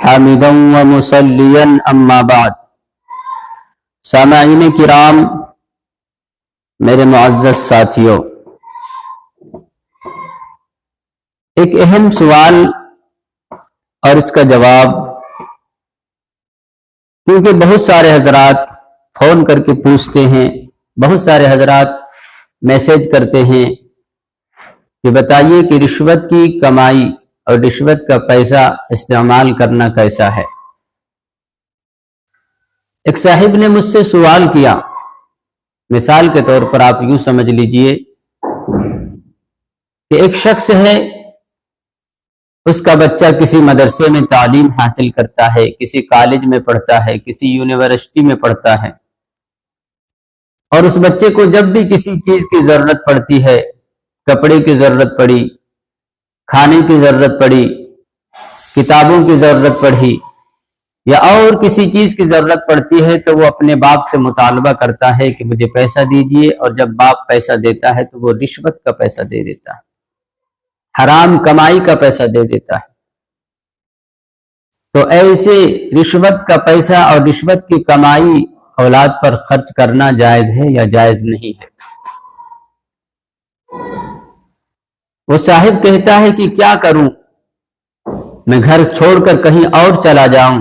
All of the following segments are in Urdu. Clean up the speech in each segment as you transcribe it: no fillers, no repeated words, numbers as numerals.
حامدا ومصلیا اما بعد۔ سامعین کرام، میرے معزز ساتھیوں، ایک اہم سوال اور اس کا جواب، کیونکہ بہت سارے حضرات فون کر کے پوچھتے ہیں، بہت سارے حضرات میسج کرتے ہیں کہ بتائیے کہ رشوت کی کمائی اور رشوت کا پیسہ استعمال کرنا کیسا ہے۔ ایک صاحب نے مجھ سے سوال کیا، مثال کے طور پر آپ یوں سمجھ لیجئے کہ ایک شخص ہے، اس کا بچہ کسی مدرسے میں تعلیم حاصل کرتا ہے، کسی کالج میں پڑھتا ہے، کسی یونیورسٹی میں پڑھتا ہے، اور اس بچے کو جب بھی کسی چیز کی ضرورت پڑتی ہے، کپڑے کی ضرورت پڑی، کھانے کی ضرورت پڑی، کتابوں کی ضرورت پڑی یا اور کسی چیز کی ضرورت پڑتی ہے، تو وہ اپنے باپ سے مطالبہ کرتا ہے کہ مجھے پیسہ دیجئے، اور جب باپ پیسہ دیتا ہے تو وہ رشوت کا پیسہ دے دیتا ہے، حرام کمائی کا پیسہ دے دیتا ہے۔ تو ایسے رشوت کا پیسہ اور رشوت کی کمائی اولاد پر خرچ کرنا جائز ہے یا جائز نہیں ہے؟ وہ صاحب کہتا ہے کہ کیا کروں، میں گھر چھوڑ کر کہیں اور چلا جاؤں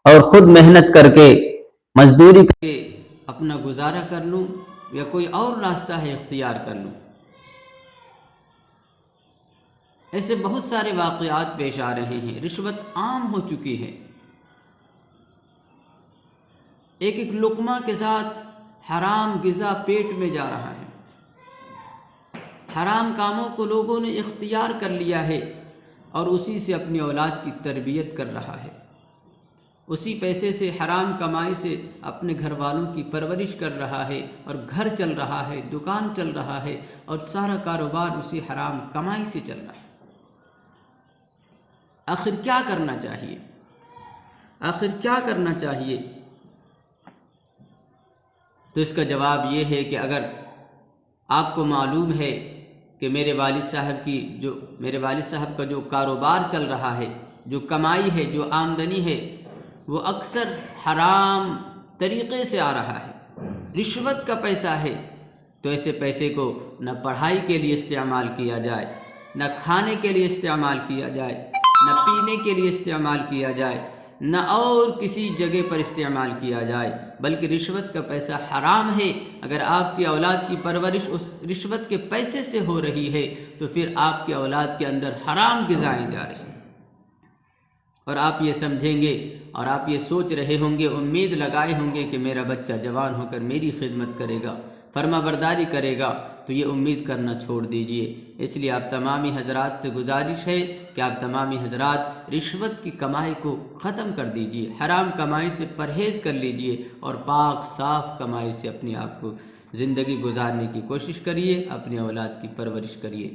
اور خود محنت کر کے مزدوری کر کے اپنا گزارا کر لوں، یا کوئی اور راستہ ہے اختیار کر لوں۔ ایسے بہت سارے واقعات پیش آ رہے ہیں، رشوت عام ہو چکی ہے، ایک ایک لقمہ کے ساتھ حرام غذا پیٹ میں جا رہا ہے، حرام کاموں کو لوگوں نے اختیار کر لیا ہے اور اسی سے اپنی اولاد کی تربیت کر رہا ہے، اسی پیسے سے، حرام کمائی سے اپنے گھر والوں کی پرورش کر رہا ہے، اور گھر چل رہا ہے، دکان چل رہا ہے، اور سارا کاروبار اسی حرام کمائی سے چل رہا ہے۔ آخر کیا کرنا چاہیے؟ آخر کیا کرنا چاہیے؟ تو اس کا جواب یہ ہے کہ اگر آپ کو معلوم ہے کہ میرے والد صاحب کا جو کاروبار چل رہا ہے، جو کمائی ہے، جو آمدنی ہے، وہ اکثر حرام طریقے سے آ رہا ہے، رشوت کا پیسہ ہے، تو ایسے پیسے کو نہ پڑھائی کے لیے استعمال کیا جائے، نہ کھانے کے لیے استعمال کیا جائے، نہ پینے کے لیے استعمال کیا جائے، نہ اور کسی جگہ پر استعمال کیا جائے، بلکہ رشوت کا پیسہ حرام ہے۔ اگر آپ کی اولاد کی پرورش اس رشوت کے پیسے سے ہو رہی ہے تو پھر آپ کی اولاد کے اندر حرام غذائیں جا رہی ہیں، اور آپ یہ سمجھیں گے اور آپ یہ سوچ رہے ہوں گے، امید لگائے ہوں گے کہ میرا بچہ جوان ہو کر میری خدمت کرے گا، فرما برداری کرے گا، تو یہ امید کرنا چھوڑ دیجئے۔ اس لیے آپ تمامی حضرات سے گزارش ہے کہ آپ تمامی حضرات رشوت کی کمائی کو ختم کر دیجئے، حرام کمائی سے پرہیز کر لیجئے، اور پاک صاف کمائی سے اپنے آپ کو زندگی گزارنے کی کوشش کریے، اپنی اولاد کی پرورش کریے۔